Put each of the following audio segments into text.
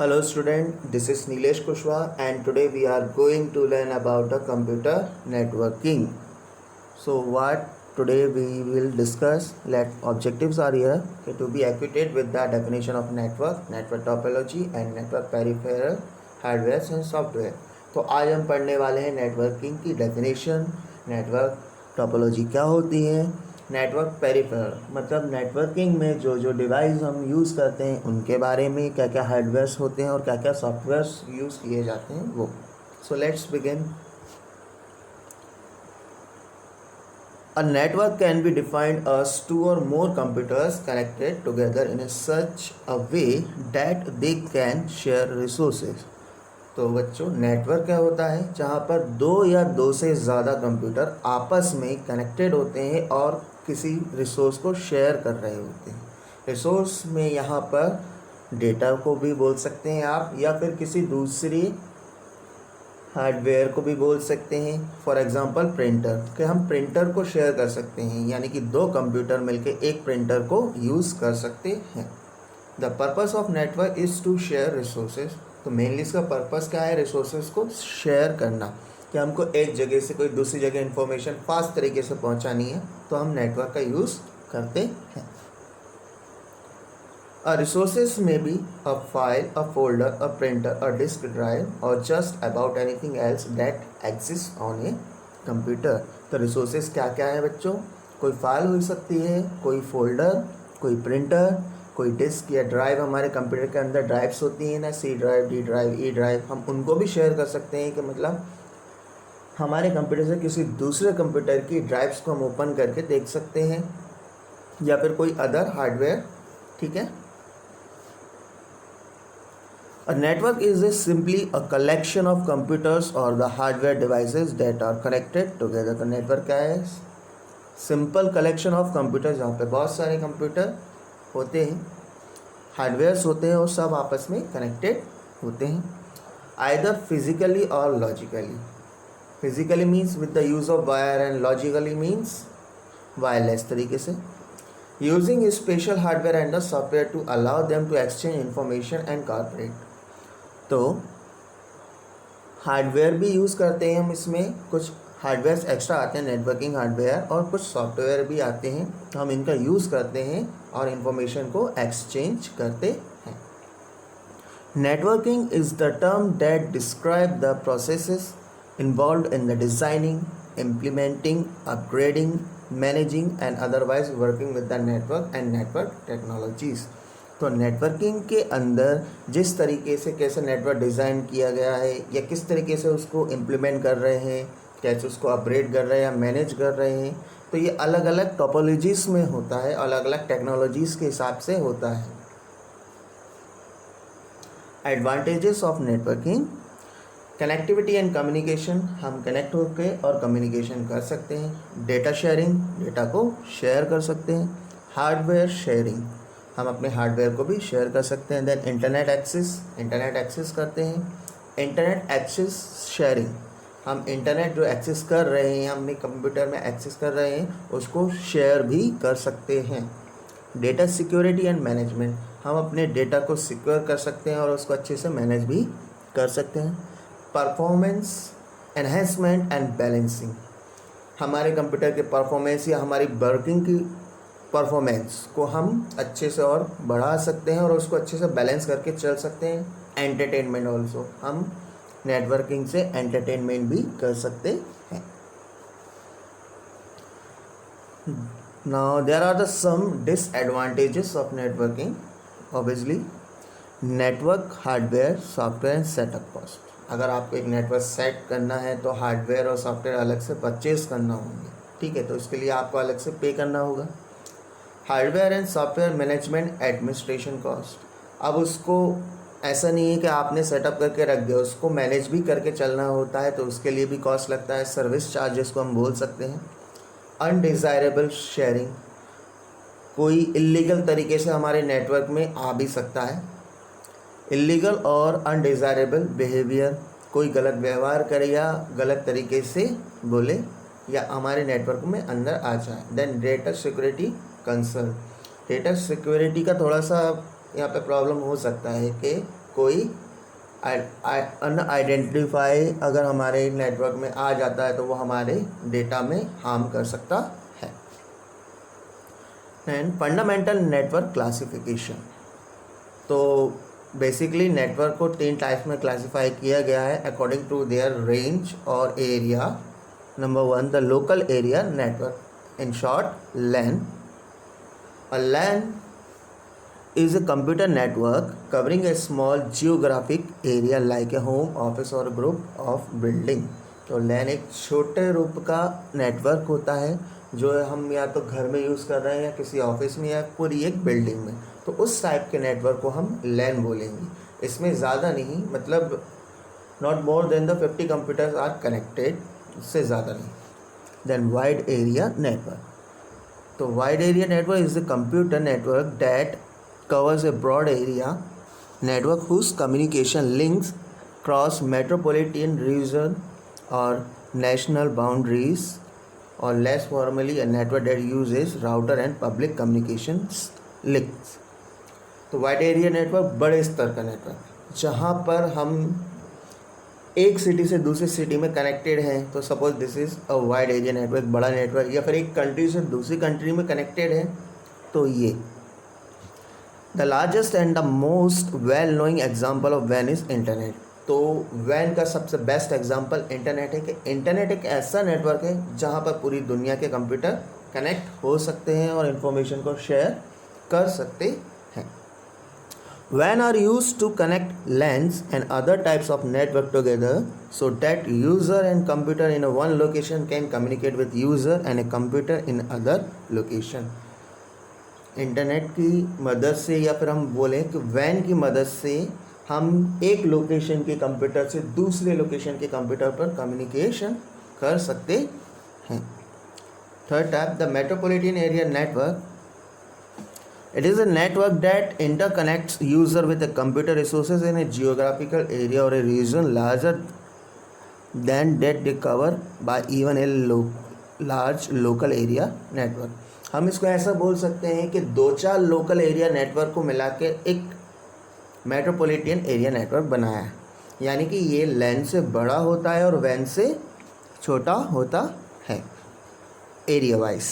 Hello student, this is Nilesh Kushwaha and today we are going to learn about the computer networking. So what today we will discuss, let objectives are here to be acquainted with the definition of network, network topology and network peripheral, hardware and software. तो आज हम पढ़ने वाले हैं networking की definition, network topology क्या होती है, नेटवर्क पेरिफेरल मतलब नेटवर्किंग में जो जो डिवाइस हम यूज़ करते हैं उनके बारे में, क्या क्या हार्डवेयर्स होते हैं और क्या क्या सॉफ्टवेयर्स यूज़ किए जाते हैं वो. So let's begin. A network can be defined as two or more computers connected together in such a way that they can share resources. तो बच्चों नेटवर्क क्या होता है, जहाँ पर दो या दो से ज़्यादा कंप्यूटर आपस में कनेक्टेड होते हैं और किसी रिसोर्स को शेयर कर रहे होते हैं. रिसोर्स में यहाँ पर डेटा को भी बोल सकते हैं आप, या फिर किसी दूसरी हार्डवेयर को भी बोल सकते हैं. फॉर एग्जांपल प्रिंटर, कि हम प्रिंटर को शेयर कर सकते हैं, यानी कि दो कंप्यूटर मिलके एक प्रिंटर को यूज़ कर सकते हैं. The purpose of network is to share resources. तो मेनली इसका पर्पस क्या है, रिसोर्सेज को शेयर करना, कि हमको एक जगह से कोई दूसरी जगह इन्फॉर्मेशन फास्ट तरीके से पहुंचानी है तो हम नेटवर्क का यूज़ करते हैं. A resources may be a file, a folder, a printer, a disk drive, or just about anything else that exists on a computer. तो resources क्या क्या है बच्चों, कोई फाइल हो सकती है, कोई फोल्डर, कोई प्रिंटर, कोई डिस्क या ड्राइव. हमारे कंप्यूटर के अंदर ड्राइव्स होती हैं ना, C drive, D drive, E drive, हम उनको भी शेयर कर सकते हैं. कि मतलब हमारे कंप्यूटर से किसी दूसरे कंप्यूटर की ड्राइव्स को हम ओपन करके देख सकते हैं, या फिर कोई अदर हार्डवेयर. ठीक है. A network is simply a collection of computers or the hardware devices that are connected together. तो नेटवर्क क्या है, सिंपल कलेक्शन ऑफ कंप्यूटर जहाँ पे बहुत सारे कंप्यूटर होते हैं, हार्डवेयर्स होते हैं और सब आपस में कनेक्टेड होते हैं, आइदर फिजिकली और logically. Physically means with the use of wire and logically means wireless तरीके से. Using special hardware and the software to allow them to exchange information and corporate. तो हार्डवेयर भी यूज़ करते हैं हम, इसमें कुछ हार्डवेयर एक्स्ट्रा आते हैं नेटवर्किंग हार्डवेयर, और कुछ सॉफ्टवेयर भी आते हैं, हम इनका यूज़ करते हैं और इंफॉर्मेशन को एक्सचेंज करते हैं. Networking is the term that describe the processes involved in the designing, implementing, upgrading, managing and otherwise working with the network and network technologies. तो नेटवर्किंग के अंदर जिस तरीके से कैसे नेटवर्क डिज़ाइन किया गया है, या किस तरीके से उसको इम्प्लीमेंट कर रहे हैं, कैसे उसको अपग्रेड कर रहे हैं या मैनेज कर रहे हैं, तो ये अलग अलग टोपोलॉजीज़ में होता है, अलग अलग टेक्नोलॉजीज़ के हिसाब से होता है. Advantages of networking, connectivity and communication, हम कनेक्ट होकर और कम्युनिकेशन कर सकते हैं. डेटा शेयरिंग, डेटा को शेयर कर सकते हैं. हार्डवेयर शेयरिंग, हम अपने हार्डवेयर को भी शेयर कर सकते हैं. Then internet access, internet access करते हैं. इंटरनेट एक्सेस शेयरिंग, हम इंटरनेट जो एक्सेस कर रहे हैं, हम अपने कंप्यूटर में एक्सेस कर रहे हैं, उसको शेयर भी कर सकते हैं. डेटा सिक्योरिटी एंड मैनेजमेंट, हम अपने डेटा को सिक्योर कर सकते हैं और उसको अच्छे से मैनेज भी कर सकते हैं. परफॉर्मेंस एनहेंसमेंट एंड बैलेंसिंग, हमारे कंप्यूटर के परफॉर्मेंस या हमारी वर्किंग की परफॉर्मेंस को हम अच्छे से और बढ़ा सकते हैं और उसको अच्छे से बैलेंस करके चल सकते हैं. एंटरटेनमेंट ऑल्सो, हम नेटवर्किंग से एंटरटेनमेंट भी कर सकते हैं. Now there are the some disadvantages of networking. Obviously network, hardware, software and setup cost. अगर आपको एक नेटवर्क सेट करना है तो हार्डवेयर और सॉफ्टवेयर अलग से परचेज करना होंगे. ठीक है, तो इसके लिए आपको अलग से पे करना होगा. Hardware and software management administration cost, अब उसको ऐसा नहीं है कि आपने सेटअप करके रख दिया, उसको मैनेज भी करके चलना होता है, तो उसके लिए भी कॉस्ट लगता है. सर्विस चार्जेस को हम बोल सकते हैं. अनडिज़ायरेबल शेयरिंग, कोई इलीगल तरीके से हमारे नेटवर्क में आ भी सकता है. इलीगल और अनडिज़ायरेबल बिहेवियर, कोई गलत व्यवहार करे या गलत तरीके से बोले या हमारे नेटवर्क में अंदर आ जाए. Then data security concern, data security का थोड़ा सा यहाँ पे प्रॉब्लम हो सकता है कि कोई अनआइडेंटिफाई अगर हमारे नेटवर्क में आ जाता है तो वो हमारे डेटा में हार्म कर सकता है। एंड फंडामेंटल नेटवर्क क्लासिफिकेशन, तो बेसिकली नेटवर्क को 3 टाइप्स में क्लासिफाई किया गया है अकॉर्डिंग टू देयर रेंज और area. Number 1, the local area network, in short LAN। A LAN is a computer network covering a small geographic area like a home, office or group of building। तो LAN एक छोटे रूप का network होता है जो हम या तो घर में यूज़ कर रहे हैं या किसी ऑफिस में या पूरी एक बिल्डिंग में, तो उस टाइप के नेटवर्क को हम LAN बोलेंगे। इसमें ज़्यादा नहीं, मतलब not more than the 50 computers are connected, इससे ज़्यादा नहीं। देन वाइड एरिया नेटवर्क, तो wide area network is the computer network that covers a broad area network whose communication links cross metropolitan region or national boundaries, or less formally a network that uses router and public communications links। तो wide area network बड़े स्तर का network जहाँ पर हम एक city से दूसरी सिटी में कनेक्टेड हैं, तो suppose this is a wide area network, बड़ा नेटवर्क। या फिर एक कंट्री से दूसरी कंट्री में कनेक्टेड है, तो ये the largest and the most well knowing example of WAN is internet. तो WAN का सबसे बेस्ट एग्जाम्पल इंटरनेट है कि इंटरनेट एक ऐसा नेटवर्क है जहाँ पर पूरी दुनिया के कंप्यूटर कनेक्ट हो सकते हैं और इन्फॉर्मेशन को शेयर कर सकते हैं। WAN are used to connect LANs and other types of network together so that user and computer in a one location can communicate with user and a computer in other location। Internet की मदद से या फिर हम बोलें कि WAN की मदद से हम एक लोकेशन के कंप्यूटर से दूसरे लोकेशन के कंप्यूटर पर कम्युनिकेशन कर सकते हैं। Third type, the metropolitan area network, it is a network that interconnects user with the computer resources in a geographical area और a region larger than that they cover by even a large local area network. हम इसको ऐसा बोल सकते हैं कि 2-4 local area network को मिला के एक मेट्रोपॉलिटन एरिया नेटवर्क बनाया है, यानी कि ये LAN से बड़ा होता है और WAN से छोटा होता है area wise.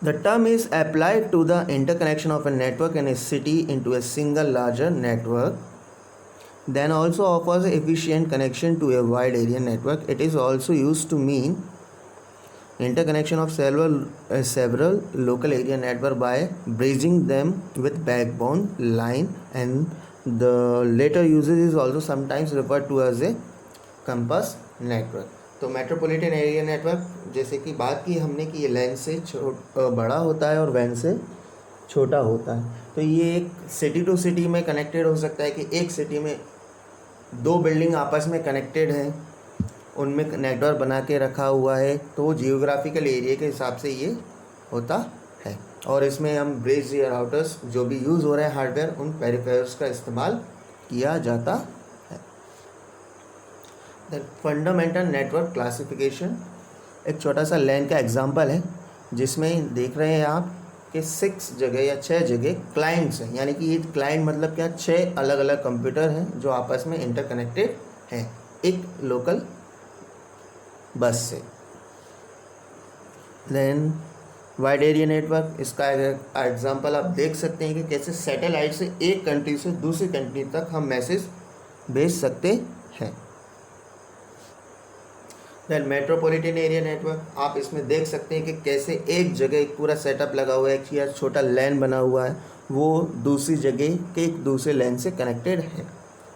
The term is applied to the interconnection of a network in a city into a single larger network, then also offers efficient connection to a wide area network। It is also used to mean interconnection of several local area network by bridging them with backbone line, and the later usage is also sometimes referred to as a campus network। तो metropolitan area network, जैसे कि बात की हमने कि ये LAN से बड़ा होता है और WAN से छोटा होता है, तो ये एक सिटी टू सिटी में कनेक्टेड हो सकता है कि एक सिटी में 2 बिल्डिंग आपस में कनेक्टेड हैं, उनमें नेटवर्क बना के रखा हुआ है, तो जियोग्राफिकल एरिया के हिसाब से ये होता है। और इसमें हम ब्रिज या राउटर्स जो भी यूज़ हो रहे हैं हार्डवेयर, उन पेरिफेरल्स का इस्तेमाल किया जाता है। द फंडामेंटल नेटवर्क क्लासिफिकेशन एक छोटा सा LAN का एग्जांपल है, जिसमें देख रहे हैं आप कि 6 जगह या 6 जगह क्लाइंट्स हैं, यानी कि ये क्लाइंट मतलब क्या, 6 अलग अलग कंप्यूटर हैं जो आपस में इंटरकनेक्टेड हैं एक लोकल बस से। देन वाइड एरिया नेटवर्क, इसका एग्जांपल आप देख सकते हैं कि कैसे सैटेलाइट से एक कंट्री से दूसरी कंट्री तक हम मैसेज भेज सकते हैं। देन मेट्रोपॉलिटन एरिया नेटवर्क, आप इसमें देख सकते हैं कि कैसे एक जगह एक पूरा सेटअप लगा हुआ है, एक या छोटा LAN बना हुआ है, वो दूसरी जगह के एक दूसरे LAN से कनेक्टेड है।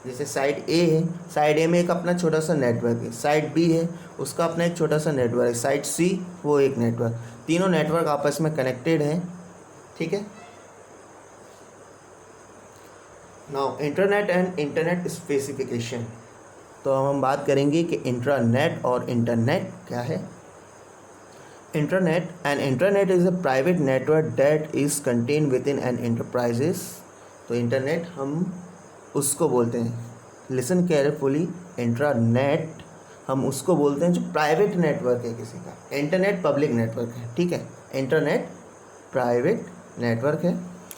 जैसे साइड A है, साइड A में एक अपना छोटा सा नेटवर्क है, साइड B है उसका अपना एक छोटा सा नेटवर्क है, साइड C वो एक नेटवर्क, तीनों नेटवर्क आपस में कनेक्टेड हैं। ठीक है। Now internet and internet specification, तो हम बात करेंगे कि इंट्रानेट और इंटरनेट क्या है। Internet is a private network that is contain with in an enterprises. तो इंटरनेट हम उसको बोलते हैं, लिसन केयरफुली, इंट्रानेट हम उसको बोलते हैं जो प्राइवेट नेटवर्क है किसी का। इंटरनेट पब्लिक नेटवर्क है, ठीक है। इंटरनेट प्राइवेट नेटवर्क है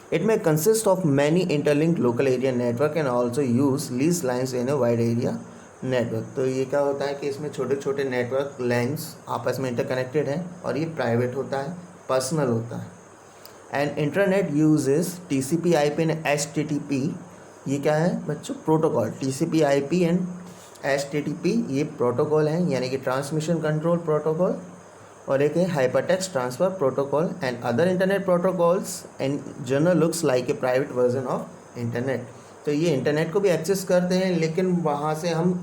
It may consist of many interlinked local area network and also use leased lines in a wide area network. तो ये क्या होता है कि इसमें छोटे छोटे नेटवर्क लाइन्स आपस में इंटरकनेक्टेड हैं और ये प्राइवेट होता है, पर्सनल होता है. And internet uses TCP/IP and HTTP. ये क्या है बच्चों? प्रोटोकॉल. TCP/IP एंड HTTP ये प्रोटोकॉल हैं, यानी कि ट्रांसमिशन कंट्रोल प्रोटोकॉल, और एक है hypertext transfer protocol. And other internet protocols and general looks like a private version of internet. तो ये इंटरनेट को भी एक्सेस करते हैं, लेकिन वहाँ से हम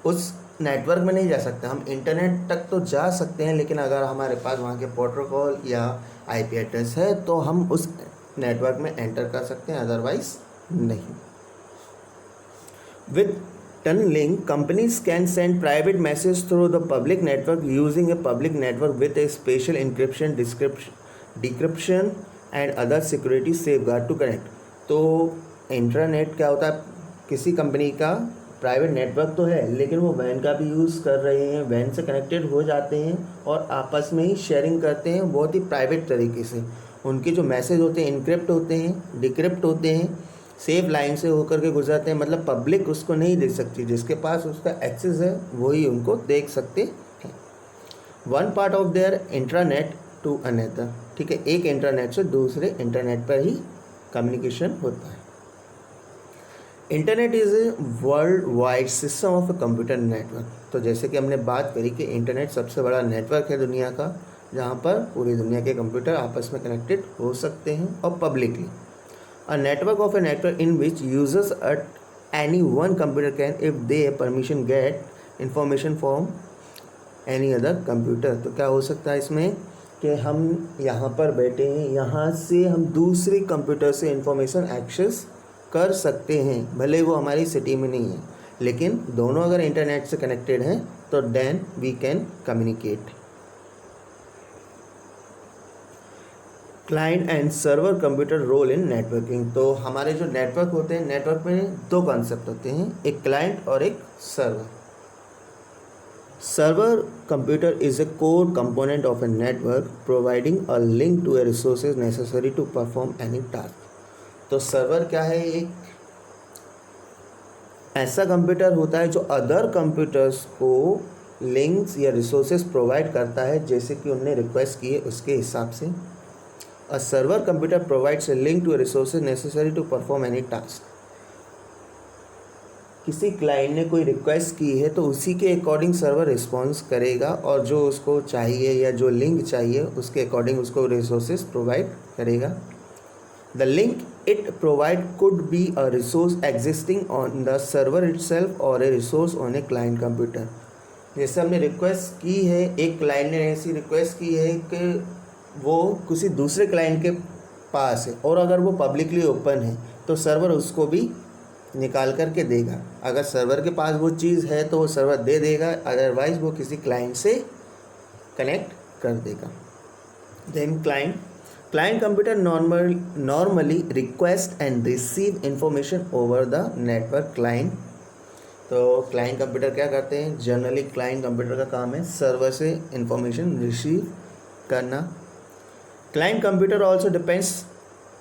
उस नेटवर्क में नहीं जा सकते. हम इंटरनेट तक तो जा सकते हैं, लेकिन अगर हमारे पास वहाँ के प्रोटोकॉल या IP एड्रेस है तो हम उस नेटवर्क में एंटर कर सकते हैं, अदरवाइज नहीं. With tunneling, companies can send private messages through the public network using a public network with a special encryption, decryption and other security safeguard to connect. तो इंटरनेट क्या होता है? किसी कंपनी का प्राइवेट नेटवर्क तो है, लेकिन वो वैन का भी यूज़ कर रहे हैं, वैन से कनेक्टेड हो जाते हैं और आपस में ही शेयरिंग करते हैं बहुत ही प्राइवेट तरीके से. उनके जो मैसेज होते हैं इनक्रिप्ट होते हैं, डिक्रिप्ट होते हैं, सेफ लाइन से होकर के गुजरते हैं. मतलब पब्लिक उसको नहीं देख सकती, जिसके पास उसका एक्सेस है वही उनको देख सकते हैं. One part of their intranet to another. ठीक है, एक इंटरनेट से दूसरे इंटरनेट पर ही कम्युनिकेशन होता है. Internet is a world wide system of a computer network. तो जैसे कि हमने बात करी कि इंटरनेट सबसे बड़ा नेटवर्क है दुनिया का, जहाँ पर पूरी दुनिया के कंप्यूटर आपस में कनेक्टेड हो सकते हैं और publicly. A network of a network in which users at any one computer can, if they have permission, get information from any other computer. तो क्या हो सकता है इसमें कि हम यहाँ पर बैठे हैं, यहाँ से हम दूसरे कंप्यूटर से इंफॉर्मेशन एक्सेस कर सकते हैं, भले वो हमारी सिटी में नहीं है, लेकिन दोनों अगर इंटरनेट से कनेक्टेड हैं तो then we can communicate. Client and server computer role in networking. तो हमारे जो नेटवर्क होते हैं, नेटवर्क में दो कॉन्सेप्ट होते हैं, एक क्लाइंट और एक server. Server computer is a core component of a network providing a link to a resources necessary to perform any task. तो सर्वर क्या है? एक ऐसा कंप्यूटर होता है जो अदर कंप्यूटर्स को लिंक्स या रिसोर्सेज प्रोवाइड करता है, जैसे कि उनने रिक्वेस्ट की है उसके हिसाब से. A server computer provides a link to a resources necessary to perform any task. किसी क्लाइंट ने कोई रिक्वेस्ट की है तो उसी के अकॉर्डिंग सर्वर रिस्पॉन्स करेगा और जो उसको चाहिए या जो लिंक चाहिए उसके अकॉर्डिंग उसको रिसोर्सेज प्रोवाइड करेगा. The link it provide could be a resource existing on the server itself और a resource on a client computer. जैसे हमने रिक्वेस्ट की है, एक क्लाइंट ने ऐसी रिक्वेस्ट की है कि वो किसी दूसरे क्लाइंट के पास है और अगर वो पब्लिकली ओपन है तो सर्वर उसको भी निकाल करके देगा. अगर सर्वर के पास वो चीज़ है तो वो सर्वर दे देगा, अदरवाइज वो किसी क्लाइंट से कनेक्ट कर देगा. Then client computer normally request and receive information over the network client. तो क्लाइंट कंप्यूटर क्या करते हैं? जनरली क्लाइंट कंप्यूटर का काम है सर्वर से इंफॉर्मेशन रिसीव करना. Client computer also depends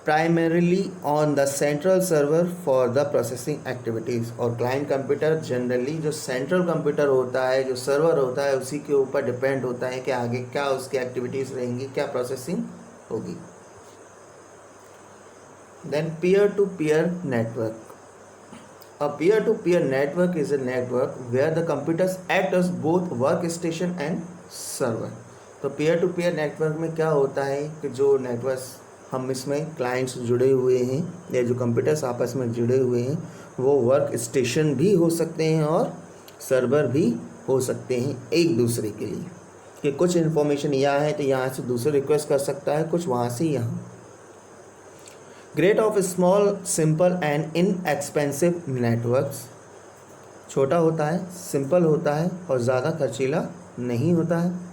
primarily on the central server for the processing activities. और client computer जनरली जो central computer होता है, जो server होता है, उसी के ऊपर डिपेंड होता है कि आगे क्या उसकी एक्टिविटीज़ रहेंगी, क्या प्रोसेसिंग होगी. Then peer-to-peer network. A peer-to-peer network is a network where the computers act as both workstation and server. तो पेयर टू पेयर नेटवर्क में क्या होता है कि जो नेटवर्क हम इसमें क्लाइंट्स जुड़े हुए हैं या जो कंप्यूटर्स आपस में जुड़े हुए हैं वो वर्क स्टेशन भी हो सकते हैं और सर्वर भी हो सकते हैं एक दूसरे के लिए, कि कुछ इन्फॉर्मेशन यहाँ है तो यहाँ से दूसरे रिक्वेस्ट कर सकता है, कुछ वहाँ से यहाँ. Great of small simple and inexpensive networks. छोटा होता है, सिंपल होता है और ज़्यादा खर्चीला नहीं होता है.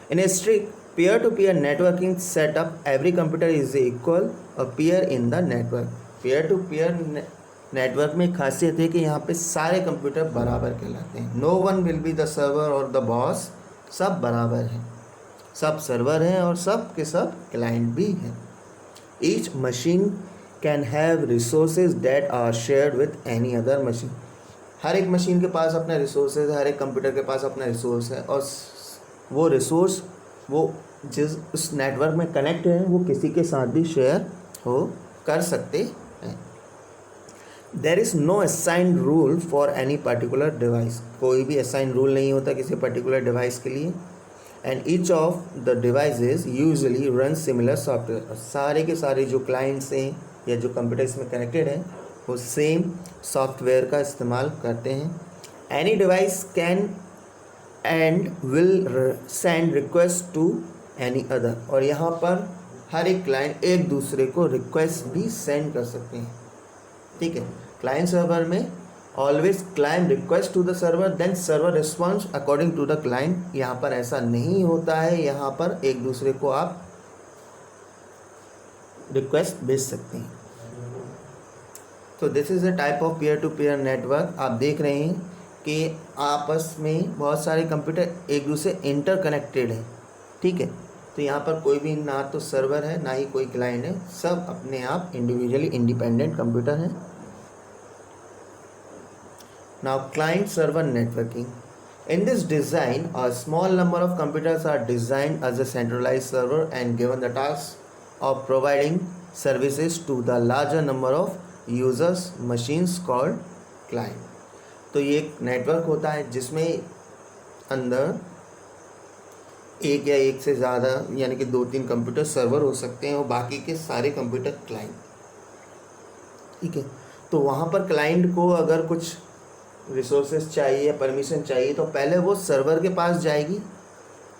In a strict peer-to-peer networking setup, every computer is equal a peer in the network. Peer-to-peer network में खासियत है कि यहाँ पे सारे कंप्यूटर बराबर कहलाते हैं. No one will be the server or the boss. सब बराबर हैं, सब सर्वर हैं और सब के सब क्लाइंट भी हैं. Each machine can have resources that are shared with any other machine. हर एक मशीन के पास अपना रिसोर्सेज है, हर एक कंप्यूटर के पास अपना रिसोर्स है, और वो रिसोर्स वो जिस उस नेटवर्क में कनेक्ट है वो किसी के साथ भी शेयर हो कर सकते हैं। There is no assigned role for any particular device. कोई भी असाइन रूल नहीं होता किसी पर्टिकुलर डिवाइस के लिए। And each of the devices usually run similar software. सारे के सारे जो क्लाइंट्स हैं या जो कंप्यूटर इसमें कनेक्टेड है वो सेम सॉफ्टवेयर का इस्तेमाल करते हैं। Any device can and will send request to any other. और यहाँ पर हर एक क्लाइंट एक दूसरे को रिक्वेस्ट भी सेंड कर सकते हैं, ठीक है। क्लाइंट सर्वर में always client request to the server then server response according to the client. यहाँ पर ऐसा नहीं होता है, यहाँ पर एक दूसरे को आप रिक्वेस्ट भेज सकते हैं। तो this is a type of peer to peer network. आप देख रहे हैं कि आपस में बहुत सारे कंप्यूटर एक दूसरे इंटरकनेक्टेड हैं, ठीक है। तो यहाँ पर कोई भी ना तो सर्वर है ना ही कोई क्लाइंट है, सब अपने आप इंडिविजुअली इंडिपेंडेंट कंप्यूटर हैं। Now client server networking. In this design, a small number of computers are designed as a centralized server and given the task of providing services to the larger number of users machines called client. तो ये एक network होता है जिसमें अंदर एक या एक से ज़्यादा यानी कि 2-3 कंप्यूटर सर्वर हो सकते हैं और बाकी के सारे कंप्यूटर क्लाइंट, ठीक है। तो वहाँ पर क्लाइंट को अगर कुछ रिसोर्सेज चाहिए, परमिशन चाहिए, तो पहले वो सर्वर के पास जाएगी,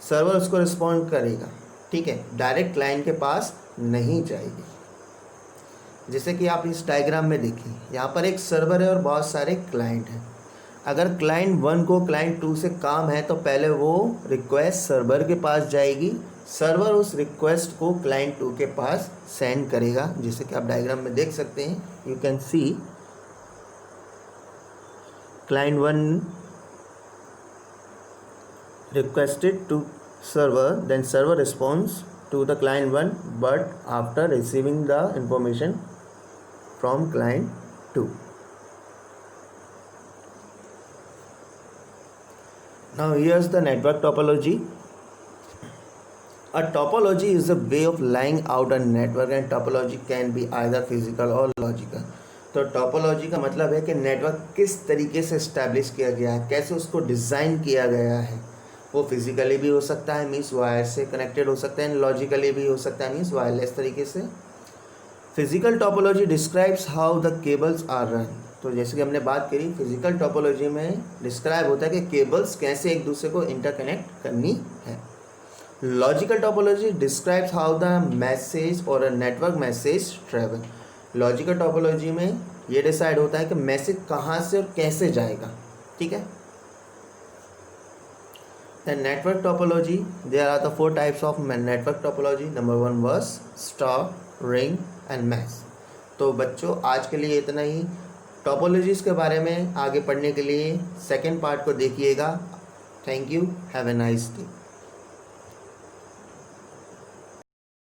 सर्वर उसको रिस्पॉन्ड करेगा, ठीक है, डायरेक्ट क्लाइंट के पास नहीं जाएगी। जैसे कि आप इस डायग्राम में देखिए, यहाँ पर एक सर्वर है और बहुत सारे क्लाइंट हैं। अगर क्लाइंट 1 को क्लाइंट 2 से काम है तो पहले वो रिक्वेस्ट सर्वर के पास जाएगी, सर्वर उस रिक्वेस्ट को क्लाइंट 2 के पास सेंड करेगा। जैसे कि आप डायग्राम में देख सकते हैं, you can see client 1 requested to server, then server responds to the client 1 but after receiving the information from client 2. Now here's the network topology. A topology is a way of laying out a network and topology can be either physical or logical. तो topology का मतलब है कि network किस तरीके से establish किया गया है, कैसे उसको डिज़ाइन किया गया है। वो फिजिकली भी हो सकता है, मीन्स वायर से कनेक्टेड हो सकता है, लॉजिकली भी हो सकता है, मीन्स वायरलेस तरीके से। Physical topology describes how the cables are run. तो जैसे कि हमने बात करी, फिजिकल टोपोलॉजी में डिस्क्राइब होता है कि केबल्स कैसे एक दूसरे को इंटरकनेक्ट करनी है। Logical topology describes how the message और a network message travel. Logical topology में ये डिसाइड होता है कि मैसेज कहाँ से और कैसे जाएगा, ठीक है। The network topology, there are the 4 types of network topology. Number 1 bus, star, ring and mash. तो बच्चों आज के लिए इतना ही। टोपोलॉजीज़ के बारे में आगे पढ़ने के लिए सेकेंड पार्ट को देखिएगा। Thank you, have a nice day.